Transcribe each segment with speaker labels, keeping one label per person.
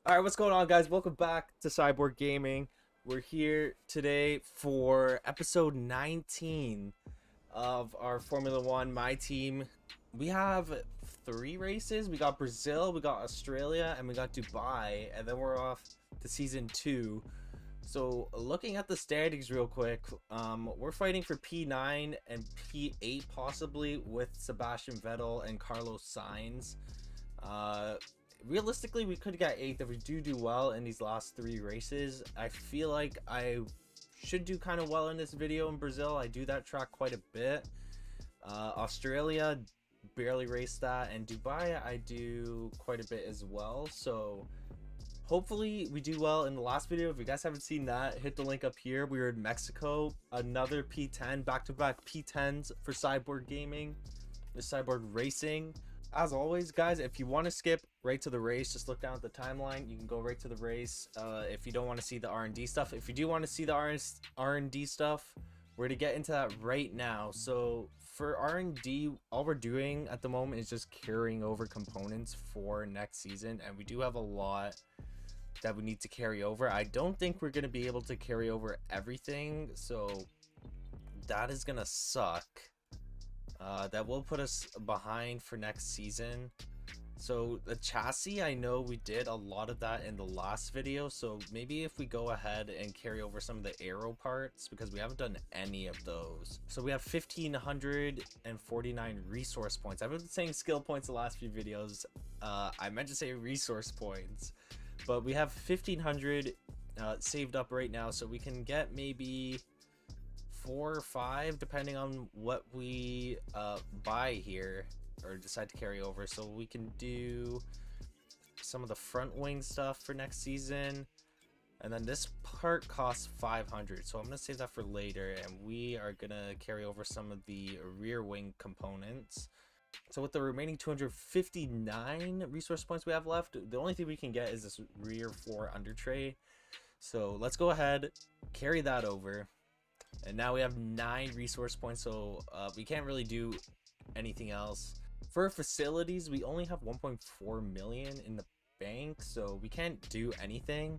Speaker 1: Alright, what's going on, guys? Welcome back to Cyborg Gaming. We're here today for episode 19 of our Formula One My Team. We have 3 races. We got Brazil, we got Australia, and we got Dubai, and then we're off to season 2. So looking at the standings real quick, we're fighting for P9 and P8 possibly with Sebastian Vettel and Carlos Sainz. Realistically, we could get 8th if we do well in these last 3 races. I feel like I should do kind of well in this video in Brazil. I do that track quite a bit. Australia, barely raced that, and Dubai I do quite a bit as well. So hopefully we do well in the last video. If you guys haven't seen that, hit the link up here. We were in Mexico, another P10, back-to-back P10s for Cyborg Gaming, the Cyborg Racing. As always, guys, if you want to skip right to the race, just look down at the timeline. You can go right to the race. If you don't want to see the R&D stuff, if you do want to see the R&D stuff, we're going to get into that right now. So for R&D, all we're doing at the moment is just carrying over components for next season, and we do have a lot that we need to carry over. I don't think we're going to be able to carry over everything, so that is going to suck. That will put us behind for next season. So the chassis, I know we did a lot of that in the last video, so maybe if we go ahead and carry over some of the aero parts, because we haven't done any of those. So we have 1549 resource points. I've been saying skill points the last few videos. I meant to say resource points, but we have 1500 saved up right now, so we can get maybe 4 or 5 depending on what we buy here or decide to carry over. So we can do some of the front wing stuff for next season, and then this part costs 500, so I'm gonna save that for later, and we are gonna carry over some of the rear wing components. So with the remaining 259 resource points we have left, the only thing we can get is this rear floor under tray. So let's go ahead, carry that over. And now we have 9 resource points, so we can't really do anything else. For facilities, we only have 1.4 million in the bank, so we can't do anything.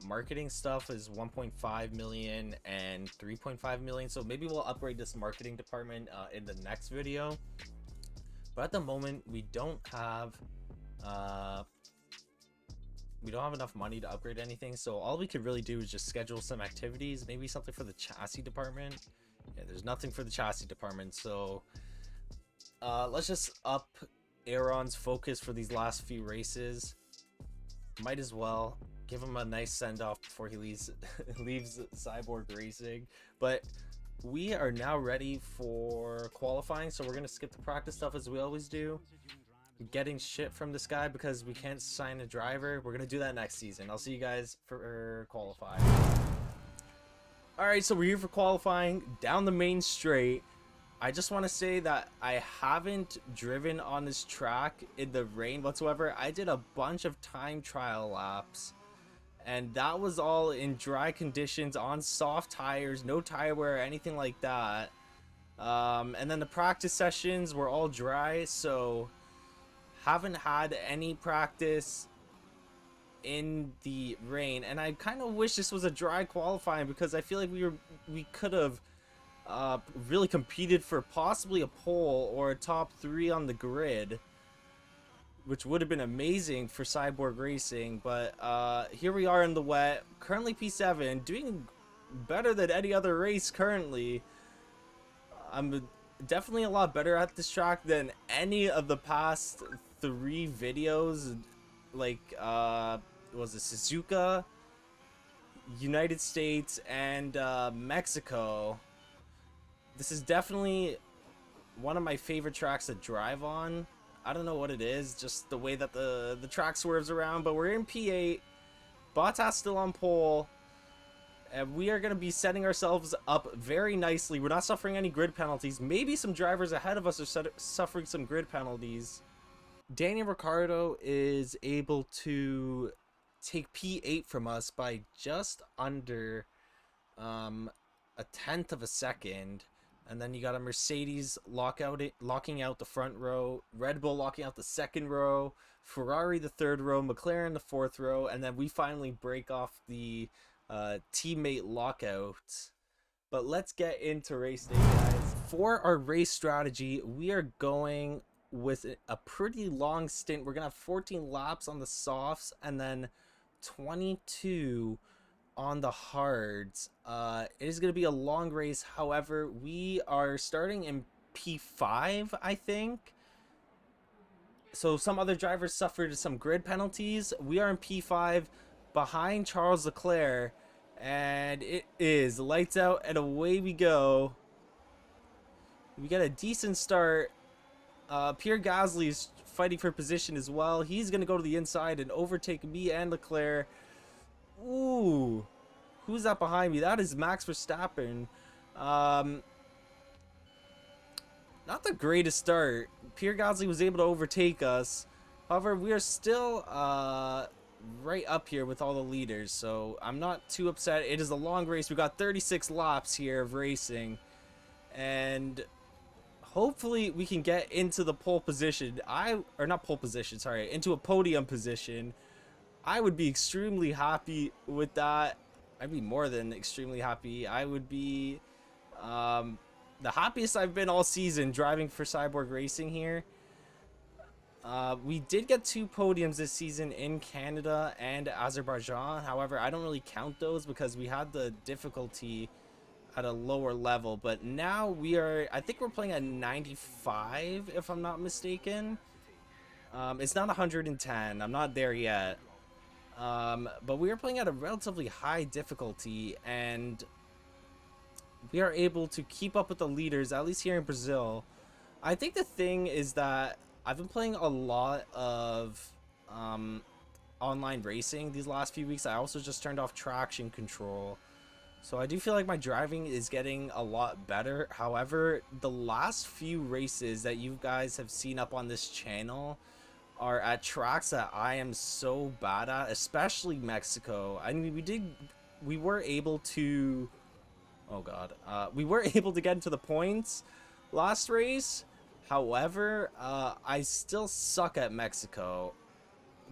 Speaker 1: Marketing stuff is 1.5 million and 3.5 million, so maybe we'll upgrade this marketing department in the next video. But at the moment, we don't have enough money to upgrade anything, so all we could really do is just schedule some activities, maybe something for the chassis department. Yeah, there's nothing for the chassis department, so let's just up Aaron's focus for these last few races. Might as well give him a nice send-off before he leaves Cyborg Racing. But we are now ready for qualifying, so we're gonna skip the practice stuff as we always do. Getting shit from this guy because we can't sign a driver. We're gonna do that next season. I'll see you guys for qualifying. All right, so we're here for qualifying down the main straight. I just want to say that I haven't driven on this track in the rain whatsoever. I did a bunch of time trial laps, and that was all in dry conditions on soft tires, no tire wear or anything like that. And then the practice sessions were all dry, so haven't had any practice in the rain. And I kind of wish this was a dry qualifying, because I feel like we could have really competed for possibly a pole or a top 3 on the grid, which would have been amazing for Cyborg Racing. But here we are in the wet, currently P7, doing better than any other race currently. I'm definitely a lot better at this track than any of the past 3 videos, like was it Suzuka, United States, and Mexico. This is definitely one of my favorite tracks to drive on. I don't know what it is, just the way that the track swerves around. But we're in P8, Bottas still on pole, and we are going to be setting ourselves up very nicely. We're not suffering any grid penalties. Maybe some drivers ahead of us are suffering some grid penalties. Daniel Ricciardo is able to take P8 from us by just under a tenth of a second. And then you got a Mercedes locking out the front row, Red Bull locking out the second row, Ferrari the third row, McLaren the fourth row, and then we finally break off the teammate lockout. But let's get into race day, guys. For our race strategy, we are going with a pretty long stint. We're gonna have 14 laps on the softs and then 22 on the hards. It is gonna be a long race. However, we are starting in P5, I think. So some other drivers suffered some grid penalties. We are in P5 behind Charles Leclerc, and it is lights out and away we go. We got a decent start. Pierre Gasly is fighting for position as well. He's going to go to the inside and overtake me and Leclerc. Ooh, who's that behind me? That is Max Verstappen. Not the greatest start. Pierre Gasly was able to overtake us. However, we are still right up here with all the leaders, so I'm not too upset. It is a long race. We got 36 laps here of racing, and hopefully we can get into the pole position. Into a podium position. I would be extremely happy with that. I'd be more than extremely happy. I would be the happiest I've been all season driving for CYBORG Racing here. We did get 2 podiums this season in Canada and Azerbaijan. However, I don't really count those because we had the difficulty at a lower level. But now I think we're playing at 95, if I'm not mistaken. It's not 110. I'm not there yet. But we are playing at a relatively high difficulty, and we are able to keep up with the leaders, at least here in Brazil. I think the thing is that I've been playing a lot of online racing these last few weeks. I also just turned off traction control, so I do feel like my driving is getting a lot better. However, the last few races that you guys have seen up on this channel are at tracks that I am so bad at, especially Mexico. I mean, we were able to we were able to get into the points last race. However, I still suck at Mexico.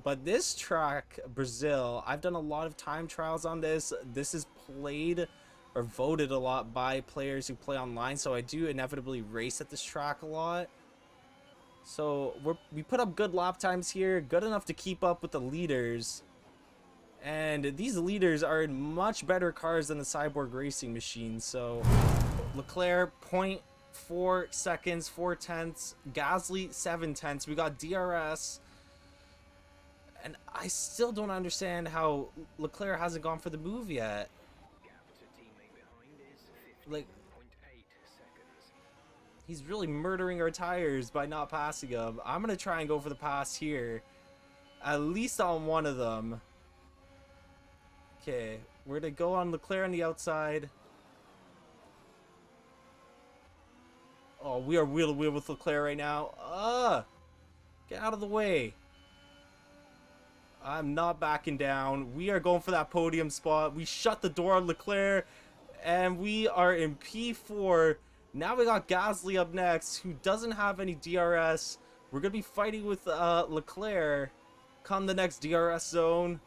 Speaker 1: But this track, Brazil, I've done a lot of time trials on this. This is played or voted a lot by players who play online, so I do inevitably race at this track a lot. So we put up good lap times here, good enough to keep up with the leaders. And these leaders are in much better cars than the CYBORG Racing machine. So Leclerc 0.4 seconds, 4 tenths. Gasly 7 tenths. We got DRS. And I still don't understand how Leclerc hasn't gone for the move yet. Like, he's really murdering our tires by not passing them. I'm going to try and go for the pass here. At least on one of them. Okay, we're going to go on Leclerc on the outside. Oh, we are wheel to wheel with Leclerc right now. Get out of the way. I'm not backing down. We are going for that podium spot. We shut the door on Leclerc, and we are in P4. Now we got Gasly up next, who doesn't have any DRS. We're going to be fighting with Leclerc come the next DRS zone.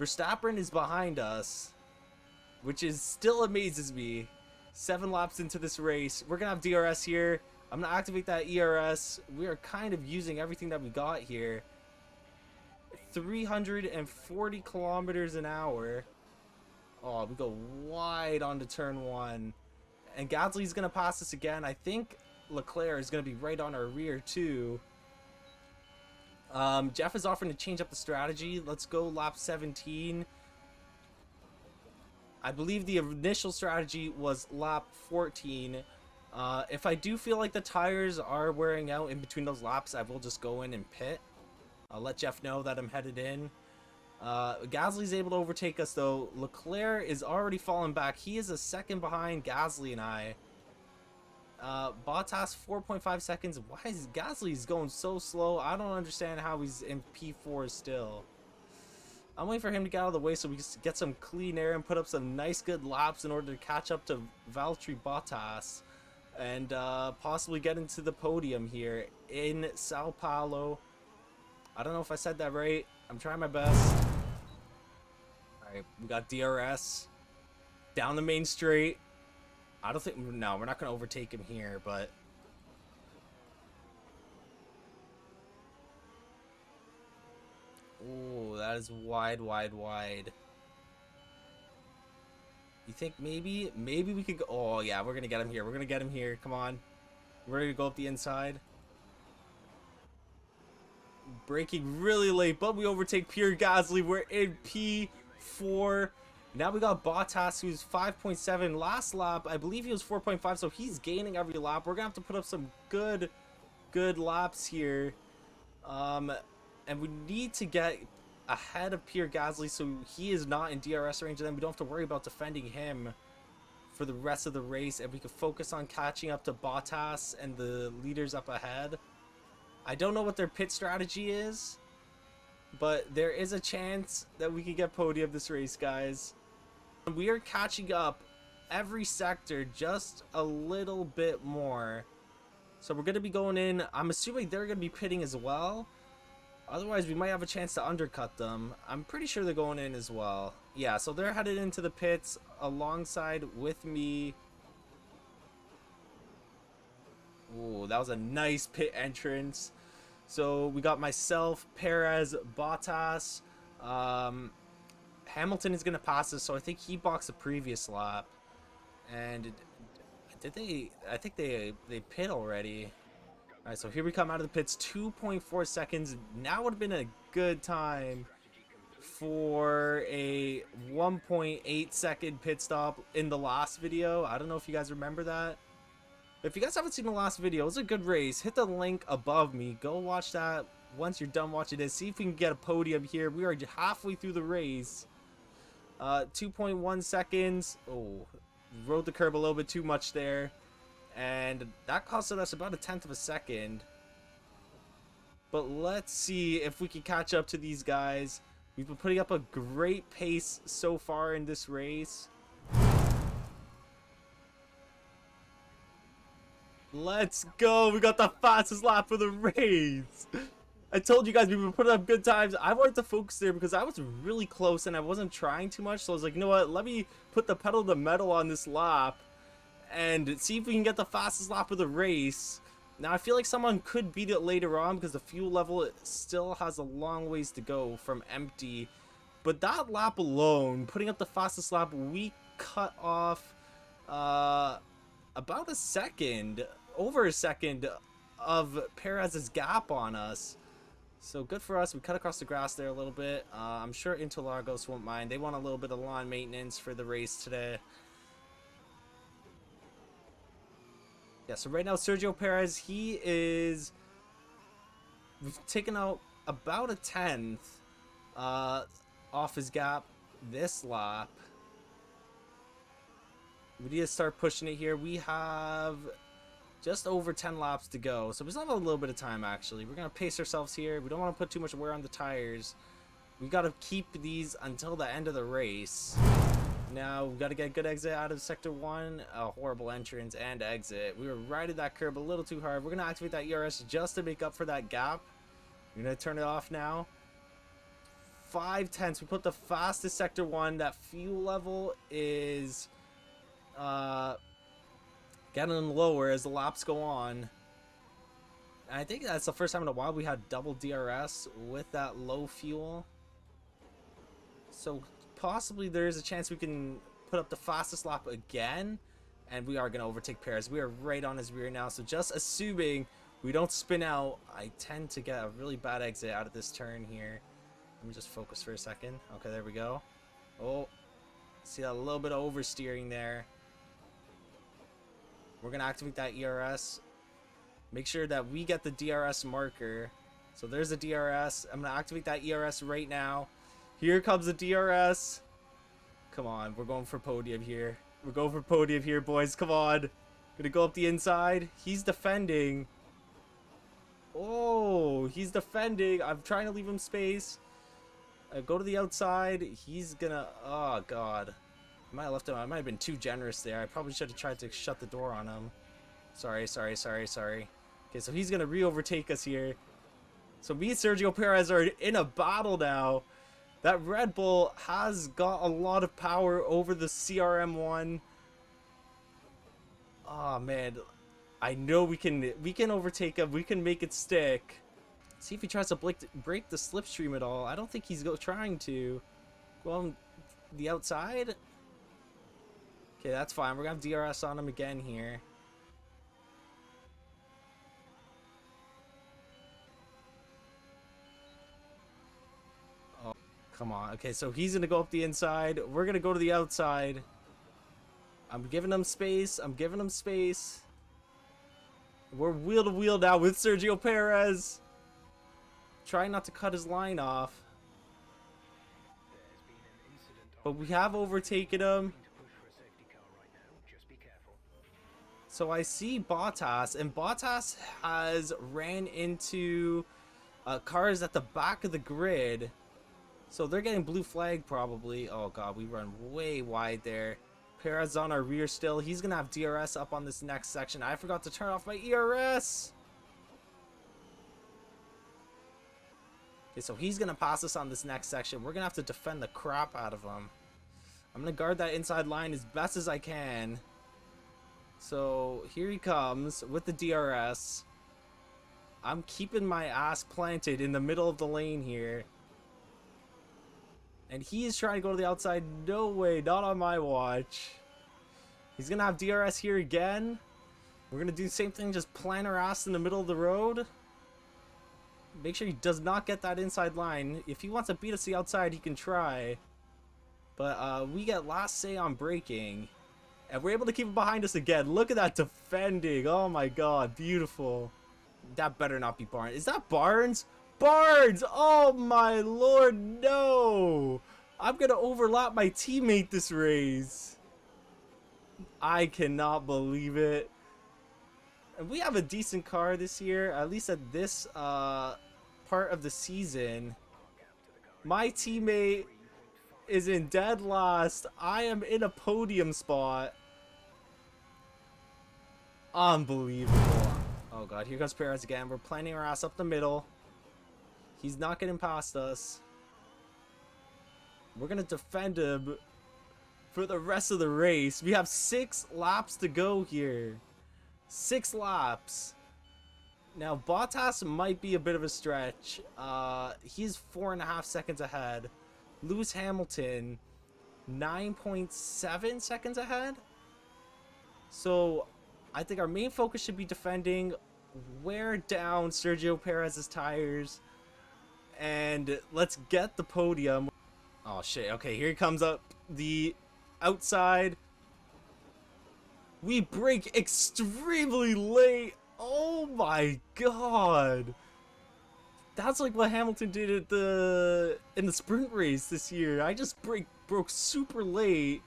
Speaker 1: Verstappen is behind us, which still amazes me. 7 laps into this race. We're going to have DRS here. I'm going to activate that ERS. We are kind of using everything that we got here. 340 kilometers an hour. Oh, we go wide onto turn 1. And Gasly's going to pass us again. I think Leclerc is going to be right on our rear too. Jeff is offering to change up the strategy. Let's go lap 17. I believe the initial strategy was lap 14. If I do feel like the tires are wearing out in between those laps, I will just go in and pit. I'll let Jeff know that I'm headed in. Gasly's able to overtake us though. Leclerc is already falling back. He is a second behind Gasly and I. Bottas 4.5 seconds. Why is Gasly's going so slow? I don't understand how he's in P4 still. I'm waiting for him to get out of the way so we can get some clean air and put up some nice good laps in order to catch up to Valtteri Bottas and possibly get into the podium here in Sao Paulo. I don't know if I said that right. I'm trying my best. All right, we got DRS down the main straight. I don't think, no, we're not going to overtake him here, but oh, that is wide, wide, wide. You think maybe we could go? Oh yeah, we're gonna get him here. We're gonna get him here. Come on, we're gonna go up the inside. Braking really late, but we overtake Pierre Gasly. We're in P4. Now we got Bottas, who's 5.7. Last lap, I believe he was 4.5, so he's gaining every lap. We're gonna have to put up some good laps here, and we need to get ahead of Pierre Gasly so he is not in DRS range, and then we don't have to worry about defending him for the rest of the race, and we can focus on catching up to Bottas and the leaders up ahead. I don't know what their pit strategy is, but there is a chance that we can get podium this race, guys. We are catching up every sector just a little bit more, so we're going to be going in. I'm assuming they're going to be pitting as well. Otherwise, we might have a chance to undercut them. I'm pretty sure they're going in as well. Yeah, so they're headed into the pits alongside with me. Ooh, that was a nice pit entrance. So we got myself, Perez, Bottas. Hamilton is going to pass us, so I think he boxed the previous lap. And did they? I think they pit already. All right, so here we come out of the pits, 2.4 seconds. Now would have been a good time for a 1.8 second pit stop in the last video. I don't know if you guys remember that. If you guys haven't seen the last video, it was a good race. Hit the link above me. Go watch that once you're done watching this. See if we can get a podium here. We are halfway through the race. 2.1 seconds. Oh, rode the curb a little bit too much there. And that costed us about 1/10 of a second. But let's see if we can catch up to these guys. We've been putting up a great pace so far in this race. Let's go. We got the fastest lap of the race. I told you guys we've been putting up good times. I wanted to focus there because I was really close and I wasn't trying too much. So I was like, you know what? Let me put the pedal to the metal on this lap and see if we can get the fastest lap of the race. Now, I feel like someone could beat it later on because the fuel level still has a long ways to go from empty. But that lap alone, putting up the fastest lap, we cut off about a second, over a second of Perez's gap on us. So good for us. We cut across the grass there a little bit. I'm sure Interlagos won't mind. They want a little bit of lawn maintenance for the race today. Yeah, so right now Sergio Perez, he is, we've taken out about 1/10 off his gap this lap. We need to start pushing it here. We have just over 10 laps to go, so we still have a little bit of time actually. We're going to pace ourselves here. We don't want to put too much wear on the tires. We've got to keep these until the end of the race. Now we've got to get a good exit out of sector 1. A horrible entrance and exit. We were right at that curb a little too hard. We're going to activate that ERS just to make up for that gap. We're going to turn it off now. 5/10. We put the fastest sector 1. That fuel level is getting lower as the laps go on. And I think that's the first time in a while we had double DRS with that low fuel. So possibly there is a chance we can put up the fastest lap again, and we are going to overtake Perez. We are right on his rear now, so just assuming we don't spin out, I tend to get a really bad exit out of this turn here. Let me just focus for a second. Okay, there we go. Oh, see that little bit of oversteering there. We're going to activate that ERS. Make sure that we get the DRS marker. So there's the DRS. I'm going to activate that ERS right now. Here comes the DRS. Come on, we're going for podium here. We're going for podium here, boys. Come on. Gonna go up the inside. He's defending. Oh, he's defending. I'm trying to leave him space. Go to the outside. He's gonna... Oh, God. I might have left him. I might have been too generous there. I probably should have tried to shut the door on him. Sorry. Okay, so he's gonna re-overtake us here. So me and Sergio Perez are in a battle now. That Red Bull has got a lot of power over the CRM1. Oh man, I know we can overtake him. We can make it stick. See if he tries to break the slipstream at all. I don't think he's trying to. Go on the outside. Okay, that's fine. We're gonna have DRS on him again here. Oh, come on. Okay, so he's gonna go up the inside. We're gonna go to the outside. I'm giving him space. I'm giving him space. We're wheel to wheel now with Sergio Perez. Trying not to cut his line off. But we have overtaken him. So I see Bottas, and Bottas has ran into cars at the back of the grid. So they're getting blue flag probably. Oh god, we run way wide there. Perez on our rear still. He's going to have DRS up on this next section. I forgot to turn off my ERS. Okay, so he's going to pass us on this next section. We're going to have to defend the crap out of him. I'm going to guard that inside line as best as I can. So here he comes with the DRS. I'm keeping my ass planted in the middle of the lane here. And he is trying to go to the outside. No way, not on my watch. He's going to have DRS here again. We're going to do the same thing, just plant our ass in the middle of the road. Make sure he does not get that inside line. If he wants to beat us the outside, he can try. But we get last say on braking. And we're able to keep him behind us again. Look at that defending. Oh my god, beautiful. That better not be Barnes. Is that Barnes? Barnes! Oh my lord, no! I'm gonna overlap my teammate this race. I cannot believe it. And we have a decent car this year, at least at this part of the season. My teammate is in dead last. I am in a podium spot. Unbelievable. Oh god, here comes Perez again. We're planting our ass up the middle. He's not getting past us. We're gonna defend him for the rest of the race. We have 6 laps to go here. 6 laps. Now Bottas might be a bit of a stretch. He's 4.5 seconds ahead. Lewis Hamilton 9.7 seconds ahead. So I think our main focus should be defending, wear down Sergio Perez's tires, and let's get the podium. Oh shit, okay, here he comes up the outside. We brake extremely late. Oh my god. That's like what Hamilton did at in the sprint race this year. I just broke super late.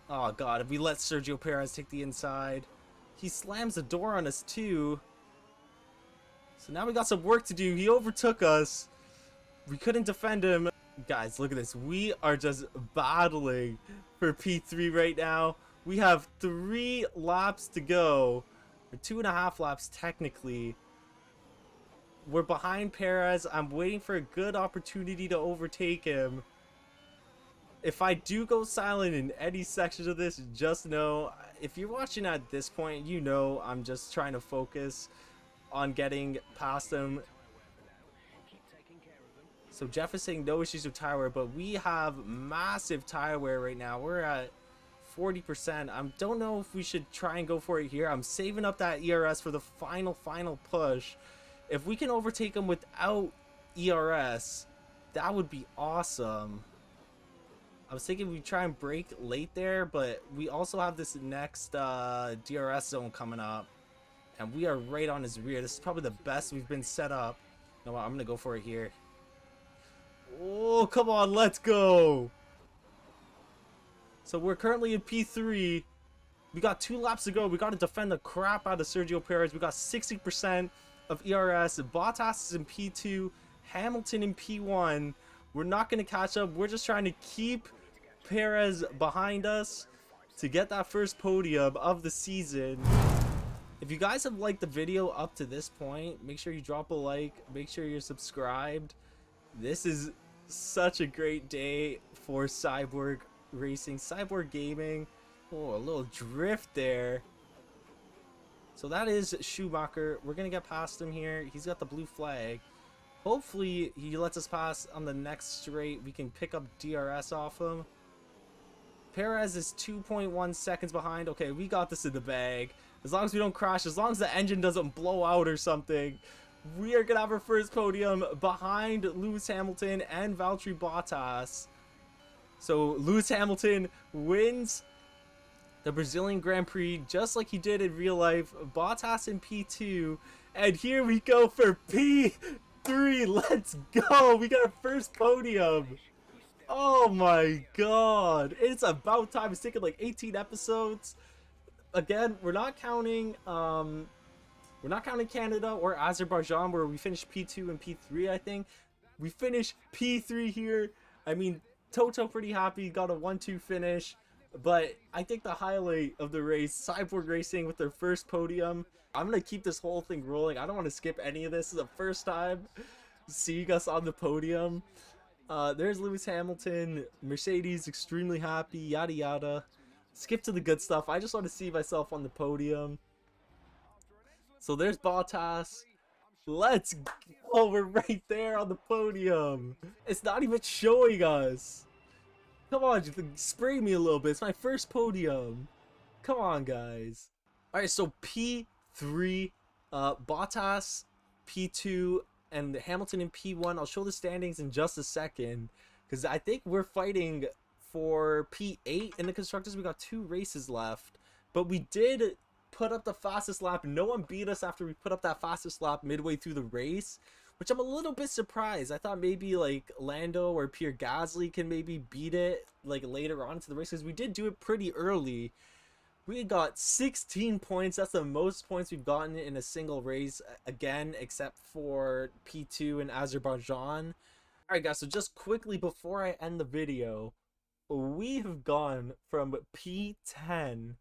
Speaker 1: Oh god, if we let Sergio Perez take the inside. He slams the door on us too. So now we got some work to do. He overtook us. We couldn't defend him. Guys, look at this. We are just battling for P3 right now. We have 3 laps to go. Or 2.5 laps technically. We're behind Perez. I'm waiting for a good opportunity to overtake him. If I do go silent in any sections of this, just know, if you're watching at this point, you know I'm just trying to focus on getting past him. So Jeff is saying no issues with tire wear, but we have massive tire wear right now. We're at 40%. I don't know if we should try and go for it here. I'm saving up that ERS for the final push. If we can overtake him without ERS, that would be awesome. I was thinking we try and brake late there, but we also have this next DRS zone coming up, and we are right on his rear. This is probably the best we've been set up. You know what? I'm gonna go for it here. Oh, come on, let's go. So we're currently in P3. We got 2 laps to go. We got to defend the crap out of Sergio Perez. We got 60% of ERS. Bottas is in P2. Hamilton in P1. We're not going to catch up. We're just trying to keep Perez behind us to get that first podium of the season. If you guys have liked the video up to this point, make sure you drop a like, make sure you're subscribed. This is such a great day for Cyborg Racing, Cyborg Gaming. Oh, a little drift there. So that is Schumacher. We're gonna get past him here. He's got the blue flag. Hopefully he lets us pass on the next straight. We can pick up DRS off him. Perez is 2.1 seconds behind. Okay, we got this in the bag. As long as we don't crash, as long as the engine doesn't blow out or something, we are gonna have our first podium behind Lewis Hamilton and Valtteri Bottas. So Lewis Hamilton wins the Brazilian Grand Prix just like he did in real life. Bottas in P2, and here we go for P3. Let's go. We got our first podium. Oh my god, it's about time. It's taken like 18 episodes. Again, we're not counting Canada or Azerbaijan, where we finished P2 and P3. I think we finished P3 here. I mean, Toto pretty happy, got a 1-2 finish. But I think the highlight of the race, Cyborg Racing with their first podium. I'm gonna keep this whole thing rolling. I don't want to skip any of this. This is the first time seeing us on the podium. There's Lewis Hamilton, Mercedes extremely happy, yada yada. Skip to the good stuff. I just want to see myself on the podium. So there's Bottas. Let's go. We're right there on the podium. It's not even showing us. Come on, just spray me a little bit. It's my first podium. Come on, guys. Alright, so P3, Bottas, P2, and Hamilton in P1. I'll show the standings in just a second, because I think we're fighting for P8 in the Constructors. We got 2 races left, but we did put up the fastest lap. No one beat us after we put up that fastest lap midway through the race, which I'm a little bit surprised. I thought maybe like Lando or Pierre Gasly can maybe beat it like later on to the race, because we did do it pretty early. We got 16 points. That's the most points we've gotten in a single race, again, except for P2 in Azerbaijan. Alright guys, so just quickly before I end the video, we have gone from P10,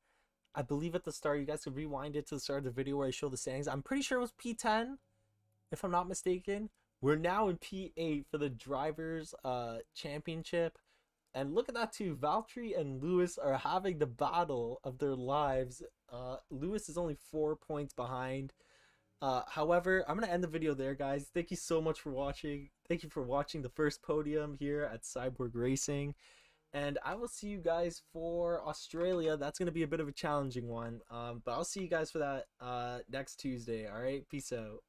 Speaker 1: I believe at the start, you guys can rewind it to the start of the video where I show the standings. I'm pretty sure it was P10, if I'm not mistaken. We're now in P8 for the Drivers' Championship. And look at that too, Valtteri and Lewis are having the battle of their lives. Lewis is only 4 points behind. However, I'm going to end the video there, guys. Thank you so much for watching. Thank you for watching the first podium here at Cyborg Racing. And I will see you guys for Australia. That's going to be a bit of a challenging one. But I'll see you guys for that next Tuesday. All right, peace out.